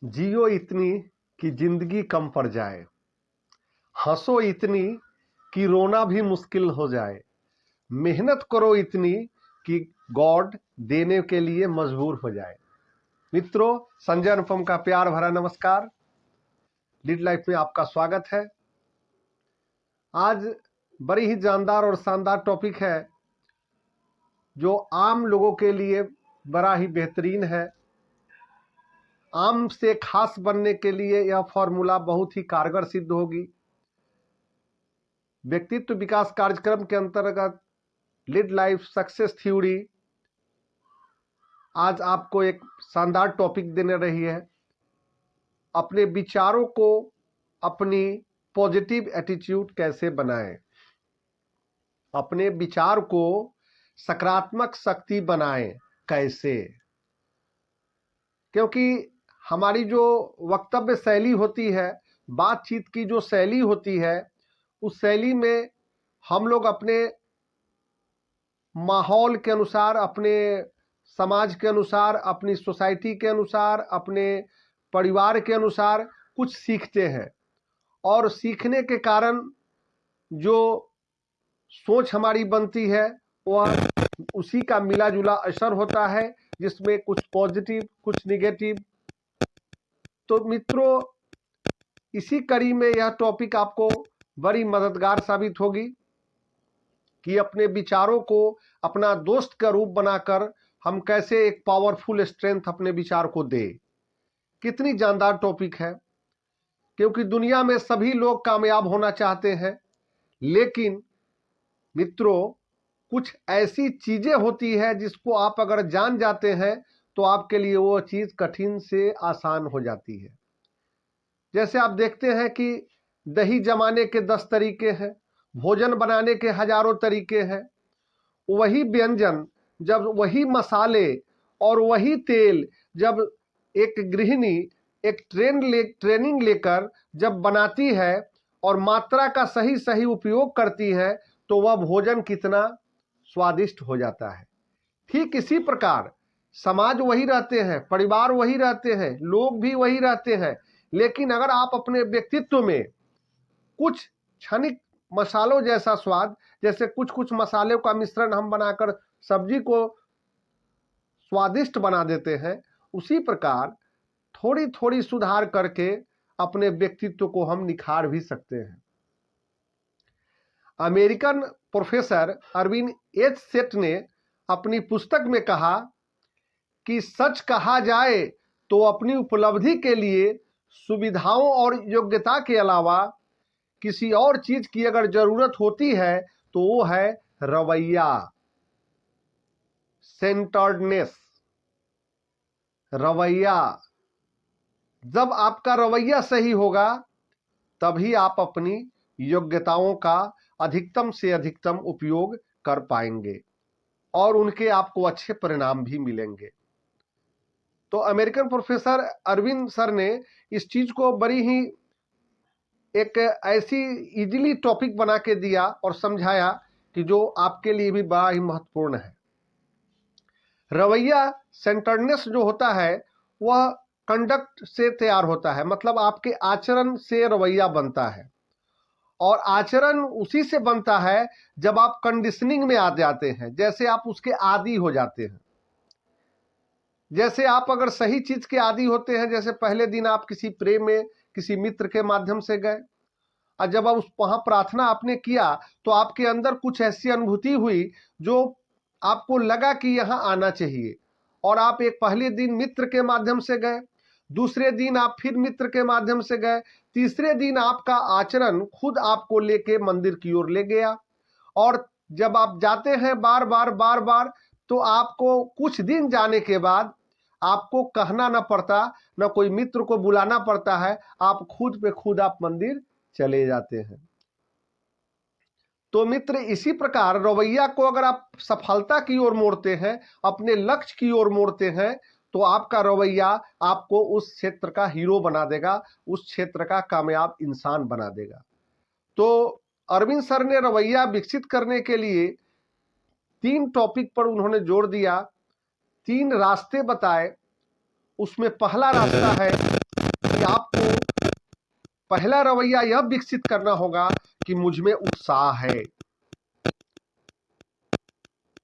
जियो इतनी कि जिंदगी कम पड़ जाए, हंसो इतनी कि रोना भी मुश्किल हो जाए, मेहनत करो इतनी कि गॉड देने के लिए मजबूर हो जाए। मित्रों, संजय अनुपम का प्यार भरा नमस्कार। लीड लाइफ में आपका स्वागत है। आज बड़ी ही जानदार और शानदार टॉपिक है जो आम लोगों के लिए बड़ा ही बेहतरीन है। आम से खास बनने के लिए यह फॉर्मूला बहुत ही कारगर सिद्ध होगी। व्यक्तित्व विकास कार्यक्रम के अंतर्गत लीड लाइफ सक्सेस थ्योरी आज आपको एक शानदार टॉपिक देने रही है। अपने विचारों को अपनी पॉजिटिव एटीट्यूड कैसे बनाएं, अपने विचार को सकारात्मक शक्ति बनाएं कैसे। क्योंकि हमारी जो वक्तव्य शैली होती है, बातचीत की जो शैली होती है, उस शैली में हम लोग अपने माहौल के अनुसार, अपने समाज के अनुसार, अपनी सोसाइटी के अनुसार, अपने परिवार के अनुसार कुछ सीखते हैं और सीखने के कारण जो सोच हमारी बनती है वह उसी का मिला जुला असर होता है, जिसमें कुछ पॉजिटिव कुछ निगेटिव। तो मित्रों, इसी कड़ी में यह टॉपिक आपको बड़ी मददगार साबित होगी कि अपने विचारों को अपना दोस्त का रूप बनाकर हम कैसे एक पावरफुल स्ट्रेंथ अपने विचार को दे। कितनी जानदार टॉपिक है, क्योंकि दुनिया में सभी लोग कामयाब होना चाहते हैं, लेकिन मित्रों कुछ ऐसी चीजें होती है जिसको आप अगर जान जाते हैं तो आपके लिए वो चीज कठिन से आसान हो जाती है। जैसे आप देखते हैं कि दही जमाने के 10 तरीके हैं, भोजन बनाने के हजारों तरीके हैं। वही व्यंजन, जब वही मसाले और वही तेल जब एक गृहिणी एक ट्रेनिंग लेकर जब बनाती है और मात्रा का सही सही उपयोग करती है तो वह भोजन कितना स्वादिष्ट हो जाता है। ठीक इसी प्रकार समाज वही रहते हैं, परिवार वही रहते हैं, लोग भी वही रहते हैं, लेकिन अगर आप अपने व्यक्तित्व में कुछ क्षणिक मसालों जैसा स्वाद, जैसे कुछ कुछ मसालों का मिश्रण हम बनाकर सब्जी को स्वादिष्ट बना देते हैं, उसी प्रकार थोड़ी थोड़ी सुधार करके अपने व्यक्तित्व को हम निखार भी सकते हैं। अमेरिकन प्रोफेसर अरविंद एच सेठ ने अपनी पुस्तक में कहा कि सच कहा जाए तो अपनी उपलब्धि के लिए सुविधाओं और योग्यता के अलावा किसी और चीज की अगर जरूरत होती है तो वो है रवैया, सेंटर्डनेस। रवैया, जब आपका रवैया सही होगा तभी आप अपनी योग्यताओं का अधिकतम से अधिकतम उपयोग कर पाएंगे और उनके आपको अच्छे परिणाम भी मिलेंगे। तो अमेरिकन प्रोफेसर अरविंद सर ने इस चीज को बड़ी ही एक ऐसी इजीली टॉपिक बना के दिया और समझाया कि जो आपके लिए भी बड़ा ही महत्वपूर्ण है। रवैया, सेंटर्डनेस जो होता है वह कंडक्ट से तैयार होता है, मतलब आपके आचरण से रवैया बनता है और आचरण उसी से बनता है जब आप कंडीशनिंग में आ जाते हैं, जैसे आप उसके आदी हो जाते हैं। जैसे आप अगर सही चीज के आदी होते हैं, जैसे पहले दिन आप किसी प्रेम में किसी मित्र के माध्यम से गए और जब आप वहां प्रार्थना आपने किया तो आपके अंदर कुछ ऐसी अनुभूति हुई जो आपको लगा कि यहां आना चाहिए, और आप एक पहले दिन मित्र के माध्यम से गए, दूसरे दिन आप फिर मित्र के माध्यम से गए, तीसरे दिन आपका आचरण खुद आपको लेके मंदिर की ओर ले गया। और जब आप जाते हैं बार बार तो आपको कुछ दिन जाने के बाद आपको कहना ना पड़ता, ना कोई मित्र को बुलाना पड़ता है, आप खुद पे खुद आप मंदिर चले जाते हैं। तो मित्र, इसी प्रकार रवैया को अगर आप सफलता की ओर मोड़ते हैं, अपने लक्ष्य की ओर मोड़ते हैं, तो आपका रवैया आपको उस क्षेत्र का हीरो बना देगा, उस क्षेत्र का कामयाब इंसान बना देगा। तो अरविंद सर ने रवैया विकसित करने के लिए 3 टॉपिक पर उन्होंने जोर दिया, 3 रास्ते बताए। उसमें पहला रास्ता है आपको पहला रवैया यह विकसित करना होगा कि मुझ में उत्साह है।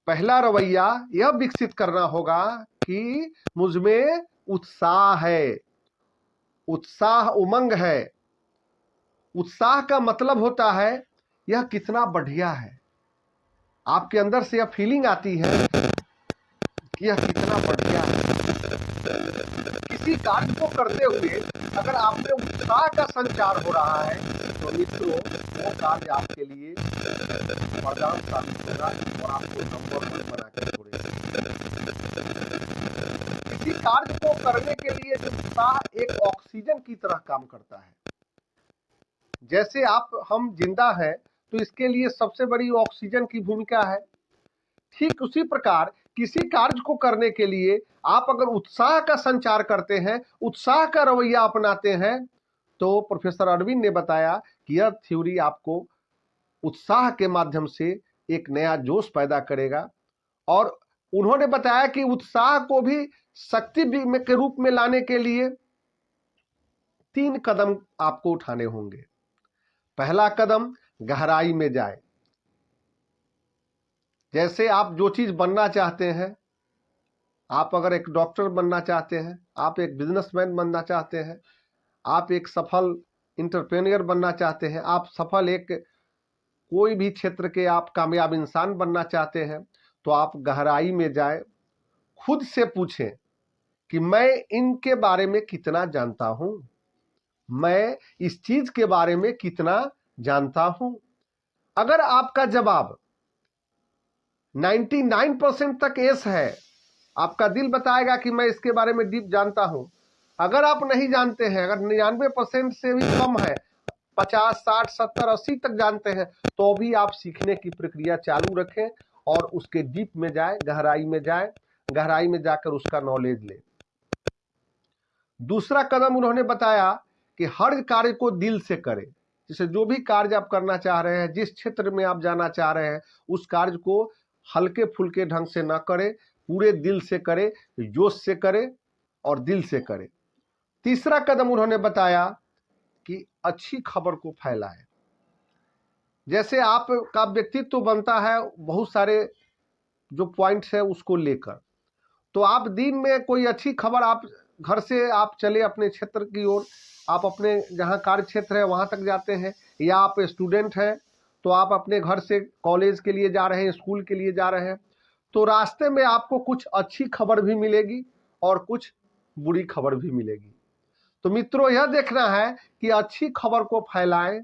पहला रवैया यह विकसित करना होगा कि मुझ में उत्साह है, उत्साह उमंग है। उत्साह का मतलब होता है यह कितना बढ़िया है, आपके अंदर से यह फीलिंग आती है कि यह कितना बढ़िया है। किसी कार्य को करते हुए अगर आप में उत्साह का संचार हो रहा है तो मित्रों वो कार्य आपके लिए वरदान साबित होगा और आपको नंबर 1 बना के छोड़ेगा। किसी कार्य को करने के लिए उत्साह एक ऑक्सीजन की तरह काम करता है। जैसे हम जिंदा हैं तो इसके लिए सबसे बड़ी ऑक्सीजन की भूमिका है। ठीक उसी प्रकार किसी कार्य को करने के लिए आप अगर उत्साह का संचार करते हैं, उत्साह का रवैया अपनाते हैं, तो प्रोफेसर अरविंद ने बताया कि यह थ्योरी आपको उत्साह के माध्यम से एक नया जोश पैदा करेगा। और उन्होंने बताया कि उत्साह को भी शक्ति के रूप में लाने के लिए 3 कदम आपको उठाने होंगे। पहला कदम गहराई में जाए। जैसे आप जो चीज बनना चाहते हैं, आप अगर एक डॉक्टर बनना चाहते हैं, आप एक बिजनेसमैन बनना चाहते हैं, आप एक सफल इंटरप्रेन्योर बनना चाहते हैं, आप सफल एक कोई भी क्षेत्र के आप कामयाब इंसान बनना चाहते हैं, तो आप गहराई में जाएं। खुद से पूछें कि मैं इनके बारे में कितना जानता हूं, मैं इस चीज के बारे में कितना जानता हूं। अगर आपका जवाब 99% तक यस है, आपका दिल बताएगा कि मैं इसके बारे में डीप जानता हूं। अगर आप नहीं जानते हैं, अगर 99% से भी कम है, 50, 60, 70, 80 तक जानते हैं, तो भी आप सीखने की प्रक्रिया चालू रखें और उसके डीप में जाए, गहराई में जाए, गहराई में जाकर उसका नॉलेज लें। दूसरा कदम उन्होंने बताया कि हर कार्य को दिल से करें। जैसे जो भी कार्य आप करना चाह रहे हैं, जिस क्षेत्र में आप जाना चाह रहे हैं, उस कार्य को हल्के फुल्के ढंग से ना करें, पूरे दिल से करें, जोश से करें और दिल से करें। तीसरा कदम उन्होंने बताया कि अच्छी खबर को फैलाएं। जैसे आपका व्यक्तित्व बनता है बहुत सारे जो पॉइंट्स है उसको लेकर, तो आप दिन में कोई अच्छी खबर, आप घर से आप चले अपने क्षेत्र की ओर, आप अपने जहाँ कार्य क्षेत्र है वहाँ तक जाते हैं, या आप स्टूडेंट हैं तो आप अपने घर से कॉलेज के लिए जा रहे हैं, स्कूल के लिए जा रहे हैं, तो रास्ते में आपको कुछ अच्छी खबर भी मिलेगी और कुछ बुरी खबर भी मिलेगी। तो मित्रों यह देखना है कि अच्छी खबर को फैलाएं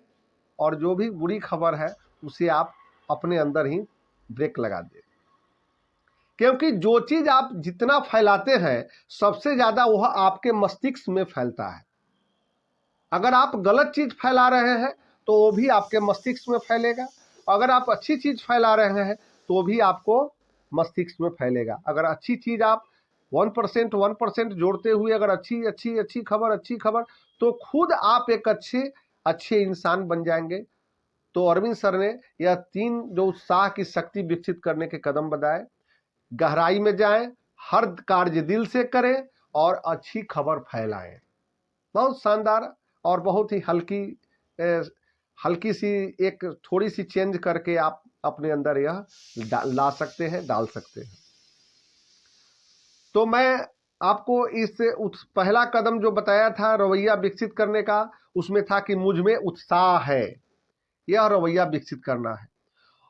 और जो भी बुरी खबर है उसे आप अपने अंदर ही ब्रेक लगा दें। क्योंकि जो चीज आप जितना फैलाते हैं सबसे ज्यादा वह आपके मस्तिष्क में फैलता है। अगर आप गलत चीज फैला रहे हैं तो वो भी आपके मस्तिष्क में फैलेगा, अगर आप अच्छी चीज फैला रहे हैं तो भी आपको मस्तिष्क में फैलेगा। अगर अच्छी चीज आप 1% जोड़ते हुए अगर अच्छी खबर, तो खुद आप एक अच्छे इंसान बन जाएंगे। तो अरविंद सर ने यह 3 जो उत्साह की शक्ति विकसित करने के कदम बताए। गहराई में जाएं, हर कार्य दिल से करें और अच्छी खबर फैलाएं। बहुत शानदार और बहुत ही हल्की सी एक थोड़ी सी चेंज करके आप अपने अंदर यह ला सकते हैं, डाल सकते हैं। तो मैं आपको इस पहला कदम जो बताया था रवैया विकसित करने का, उसमें था कि मुझ में उत्साह है, यह रवैया विकसित करना है।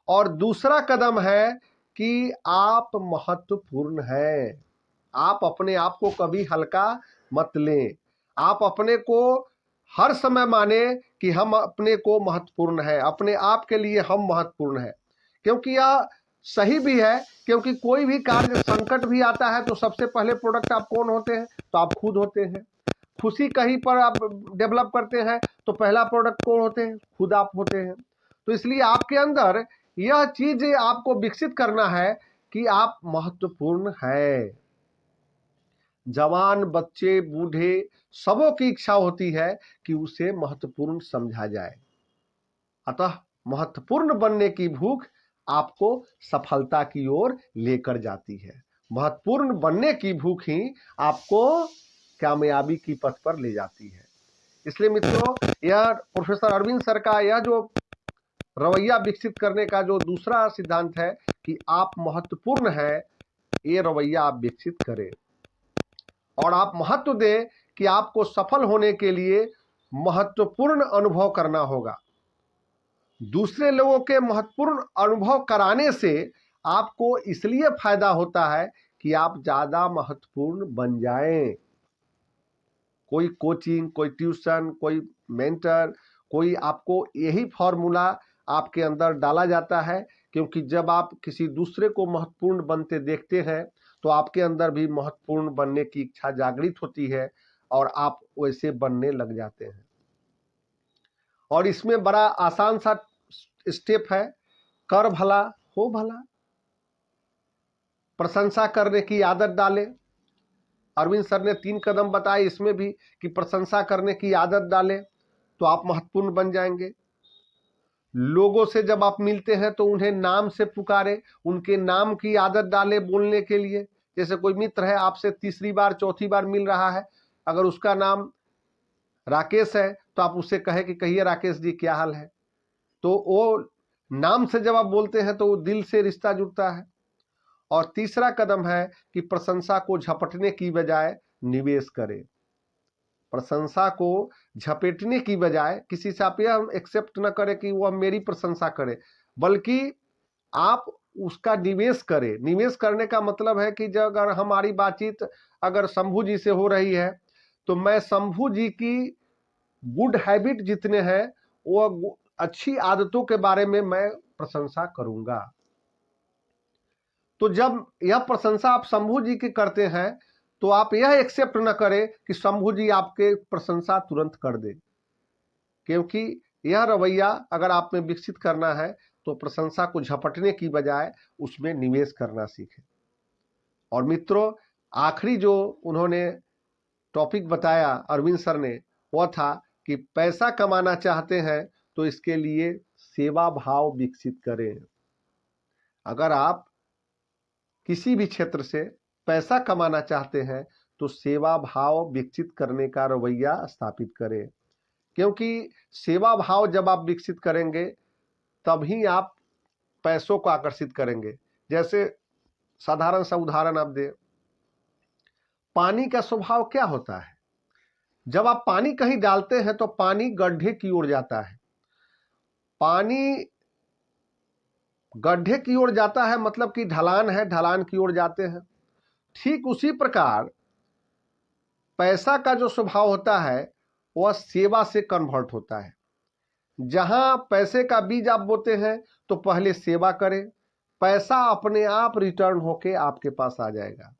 और दूसरा कदम है कि आप महत्वपूर्ण हैं। आप अपने आप को कभी हल्का मत लें। आप अपने को हर समय माने कि हम अपने को महत्वपूर्ण है, अपने आप के लिए हम महत्वपूर्ण है। क्योंकि यह सही भी है, क्योंकि कोई भी कार्य संकट भी आता है तो सबसे पहले प्रोडक्ट आप कौन होते हैं? तो आप खुद होते हैं। खुशी कहीं पर आप डेवलप करते हैं तो पहला प्रोडक्ट कौन होते हैं? खुद आप होते हैं। तो इसलिए आपके अंदर यह चीज आपको विकसित करना है कि आप महत्वपूर्ण है। जवान, बच्चे, बूढ़े सबों की इच्छा होती है कि उसे महत्वपूर्ण समझा जाए। अतः महत्वपूर्ण बनने की भूख आपको सफलता की ओर लेकर जाती है। महत्वपूर्ण बनने की भूख ही आपको कामयाबी की पथ पर ले जाती है। इसलिए मित्रों, यह प्रोफेसर अरविंद सर का यह जो रवैया विकसित करने का जो दूसरा सिद्धांत है कि आप महत्वपूर्ण है, ये रवैया आप विकसित करें और आप महत्व दें कि आपको सफल होने के लिए महत्वपूर्ण अनुभव करना होगा। दूसरे लोगों के महत्वपूर्ण अनुभव कराने से आपको इसलिए फायदा होता है कि आप ज्यादा महत्वपूर्ण बन जाएं। कोई कोचिंग, कोई ट्यूशन, कोई मेंटर, कोई आपको यही फॉर्मूला आपके अंदर डाला जाता है, क्योंकि जब आप किसी दूसरे को महत्वपूर्ण बनते देखते हैं तो आपके अंदर भी महत्वपूर्ण बनने की इच्छा जागृत होती है और आप वैसे बनने लग जाते हैं। और इसमें बड़ा आसान सा स्टेप है, कर भला हो भला। प्रशंसा करने की आदत डालें। अरविंद सर ने 3 कदम बताए इसमें भी कि प्रशंसा करने की आदत डालें तो आप महत्वपूर्ण बन जाएंगे। लोगों से जब आप मिलते हैं तो उन्हें नाम से पुकारे, उनके नाम की आदत डालें बोलने के लिए। जैसे कोई मित्र है, आपसे तीसरी बार चौथी बार मिल रहा है, अगर उसका नाम राकेश है तो आप उससे कहें कि कहिए राकेश जी क्या हाल है। तो वो नाम से जब आप बोलते हैं तो वो दिल से रिश्ता जुड़ता है। और तीसरा कदम है कि प्रशंसा को झपटने की बजाय निवेश करें। प्रशंसा को झपेटने की बजाय किसी से आप यह एक्सेप्ट न करें कि वह मेरी प्रशंसा करे, बल्कि आप उसका निवेश करें। निवेश करने का मतलब है कि जब अगर हमारी बातचीत अगर शंभू जी से हो रही है तो मैं शंभू जी की गुड हैबिट जितने हैं वो अच्छी आदतों के बारे में मैं प्रशंसा करूंगा। तो जब यह प्रशंसा आप शंभू जी की करते हैं तो आप यह एक्सेप्ट न करें कि शंभू जी आपके प्रशंसा तुरंत कर दे, क्योंकि यह रवैया अगर आप में विकसित करना है तो प्रशंसा को झपटने की बजाय उसमें निवेश करना सीखें। और मित्रों, आखिरी जो उन्होंने टॉपिक बताया अरविंद सर ने, वह था कि पैसा कमाना चाहते हैं तो इसके लिए सेवा भाव विकसित करें। अगर आप किसी भी क्षेत्र से पैसा कमाना चाहते हैं तो सेवा भाव विकसित करने का रवैया स्थापित करें, क्योंकि सेवा भाव जब आप विकसित करेंगे तभी आप पैसों को आकर्षित करेंगे। जैसे साधारण सा उदाहरण आप दें, पानी का स्वभाव क्या होता है? जब आप पानी कहीं डालते हैं तो पानी गड्ढे की ओर जाता है। पानी गड्ढे की ओर जाता है मतलब कि ढलान है, ढलान की ओर जाते हैं। ठीक उसी प्रकार पैसा का जो स्वभाव होता है वह सेवा से कन्वर्ट होता है। जहां पैसे का बीज आप बोते हैं तो पहले सेवा करें, पैसा अपने आप रिटर्न होके आपके पास आ जाएगा।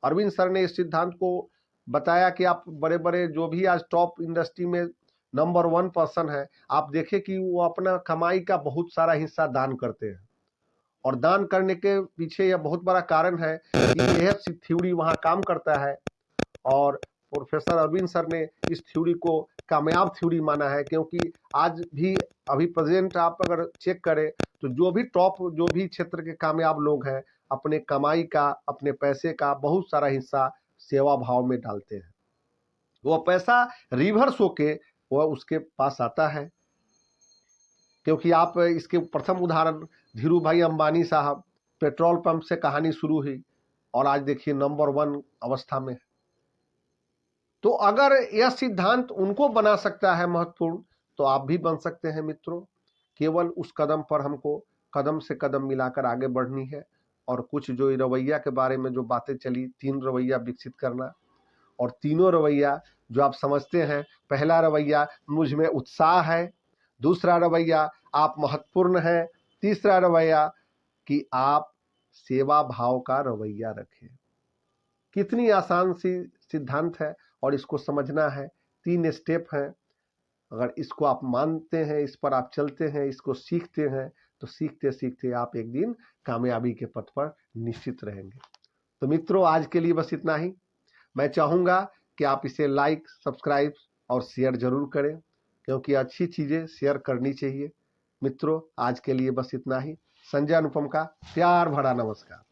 अरविंद सर ने इस सिद्धांत को बताया कि आप बड़े बड़े जो भी आज टॉप इंडस्ट्री में नंबर 1 पर्सन है, आप देखें कि वो अपना कमाई का बहुत सारा हिस्सा दान करते हैं। और दान करने के पीछे यह बहुत बड़ा कारण है कि यह थ्योरी वहां काम करता है। और प्रोफेसर अरविंद सर ने इस थ्योरी को कामयाब थ्योरी माना है, क्योंकि आज भी अभी प्रेजेंट आप अगर चेक करें तो जो भी टॉप जो भी क्षेत्र के कामयाब लोग हैं अपने कमाई का, अपने पैसे का बहुत सारा हिस्सा सेवा भाव में डालते हैं। वह पैसा रिवर्स होके वह उसके पास आता है। क्योंकि आप इसके प्रथम उदाहरण धीरू भाई अंबानी साहब, पेट्रोल पंप से कहानी शुरू हुई और आज देखिए नंबर 1 अवस्था में। तो अगर यह सिद्धांत उनको बना सकता है महत्वपूर्ण, तो आप भी बन सकते हैं मित्रों। केवल उस कदम पर हमको कदम से कदम मिलाकर आगे बढ़नी है। और कुछ जो रवैया के बारे में जो बातें चली, 3 रवैया विकसित करना, और तीनों रवैया जो आप समझते हैं, पहला रवैया मुझ में उत्साह है, दूसरा रवैया आप महत्वपूर्ण हैं, तीसरा रवैया कि आप सेवा भाव का रवैया रखें। कितनी आसान सी सिद्धांत है और इसको समझना है। 3 स्टेप हैं, अगर इसको आप मानते हैं, इस पर आप चलते हैं, इसको सीखते हैं, तो सीखते सीखते आप एक दिन कामयाबी के पथ पर निश्चित रहेंगे। तो मित्रों, आज के लिए बस इतना ही। मैं चाहूंगा कि आप इसे लाइक, सब्सक्राइब और शेयर जरूर करें, क्योंकि अच्छी चीजें शेयर करनी चाहिए। मित्रों, आज के लिए बस इतना ही। संजय अनुपम का प्यार भरा नमस्कार।